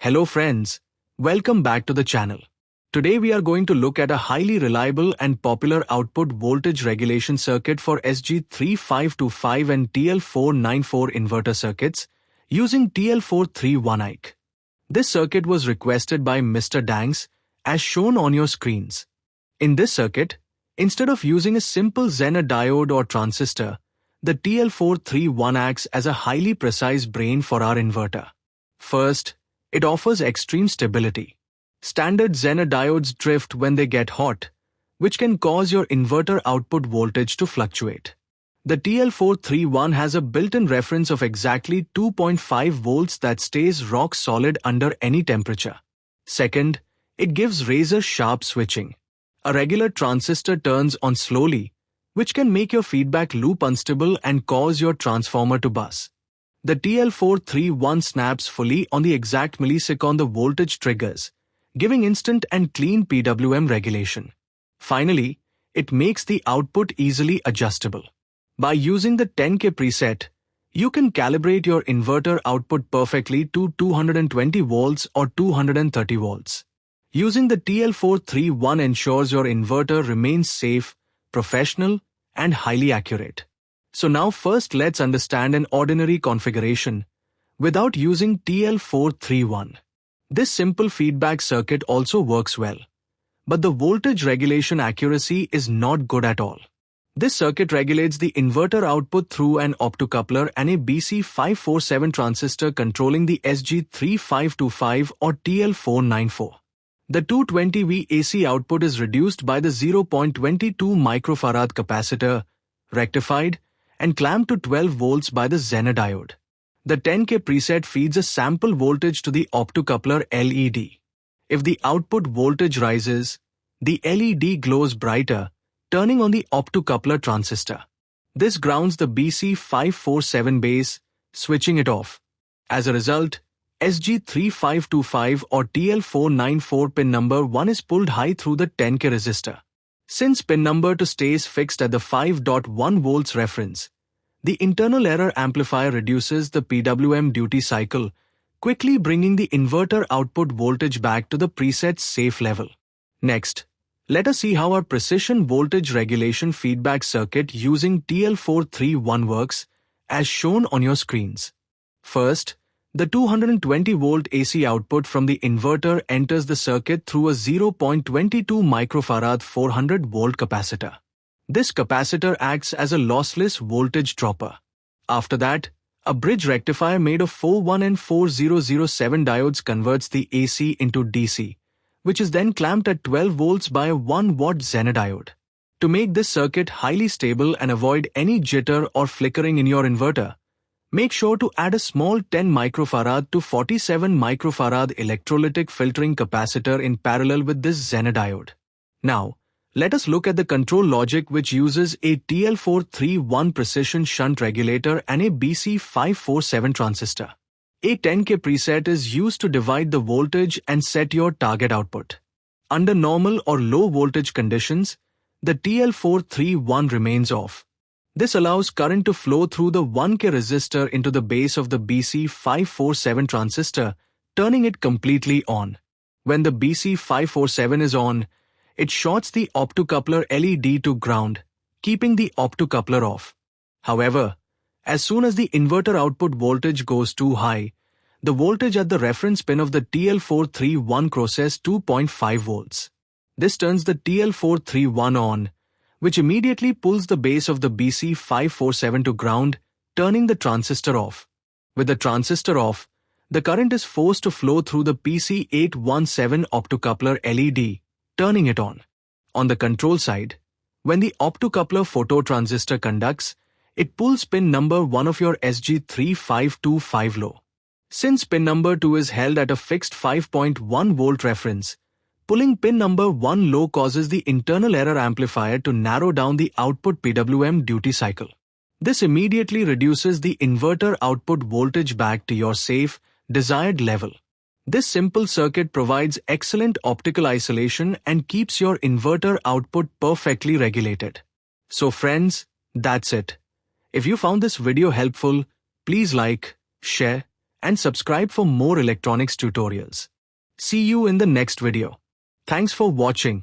Hello friends, welcome back to the channel. Today we are going to look at a highly reliable and popular output voltage regulation circuit for SG3525 and TL494 inverter circuits using TL431. This circuit was requested by Mr. Dangs as shown on your screens. In this circuit, instead of using a simple Zener diode or transistor, the TL431 acts as a highly precise brain for our inverter. First, it offers extreme stability. Standard Zener diodes drift when they get hot, which can cause your inverter output voltage to fluctuate. The TL431 has a built-in reference of exactly 2.5 volts that stays rock solid under any temperature. Second, it gives razor-sharp switching. A regular transistor turns on slowly, which can make your feedback loop unstable and cause your transformer to buzz. The TL431 snaps fully on the exact millisecond the voltage triggers, giving instant and clean PWM regulation. Finally, it makes the output easily adjustable. By using the 10K preset, you can calibrate your inverter output perfectly to 220 volts or 230 volts. Using the TL431 ensures your inverter remains safe, professional, and highly accurate. So now first let's understand an ordinary configuration without using TL431. This simple feedback circuit also works well, but the voltage regulation accuracy is not good at all. This circuit regulates the inverter output through an optocoupler and a BC547 transistor controlling the SG3525 or TL494. The 220V AC output is reduced by the 0.22 microfarad capacitor, rectified, and clamped to 12 volts by the Zener diode. The 10K preset feeds a sample voltage to the optocoupler LED. If the output voltage rises, the LED glows brighter, turning on the optocoupler transistor. This grounds the BC547 base, switching it off. As a result, SG3525 or TL494 pin number 1 is pulled high through the 10K resistor. Since pin number 2 stays fixed at the 5.1 volts reference, the internal error amplifier reduces the PWM duty cycle, quickly bringing the inverter output voltage back to the preset safe level. Next, let us see how our precision voltage regulation feedback circuit using TL431 works, as shown on your screens. First, the 220 volt AC output from the inverter enters the circuit through a 0.22 microfarad 400 volt capacitor. This capacitor acts as a lossless voltage dropper. After that, a bridge rectifier made of 41 and 4007 diodes converts the AC into DC, which is then clamped at 12 volts by a 1 watt Zener diode. To make this circuit highly stable and avoid any jitter or flickering in your inverter, make sure to add a small 10 microfarad to 47 microfarad electrolytic filtering capacitor in parallel with this Zener diode. Now, let us look at the control logic which uses a TL431 precision shunt regulator and a BC547 transistor. A 10K preset is used to divide the voltage and set your target output. Under normal or low voltage conditions, the TL431 remains off. This allows current to flow through the 1K resistor into the base of the BC547 transistor, turning it completely on. When the BC547 is on, it shorts the optocoupler LED to ground, keeping the optocoupler off. However, as soon as the inverter output voltage goes too high, the voltage at the reference pin of the TL431 crosses 2.5 volts. This turns the TL431 on, which immediately pulls the base of the BC547 to ground, turning the transistor off. With the transistor off, the current is forced to flow through the PC817 optocoupler LED, turning it on. On the control side, when the optocoupler phototransistor conducts, it pulls pin number 1 of your SG3525 low. Since pin number 2 is held at a fixed 5.1 volt reference, pulling pin number 1 low causes the internal error amplifier to narrow down the output PWM duty cycle. This immediately reduces the inverter output voltage back to your safe, desired level. This simple circuit provides excellent optical isolation and keeps your inverter output perfectly regulated. So friends, that's it. If you found this video helpful, please like, share, and subscribe for more electronics tutorials. See you in the next video. Thanks for watching.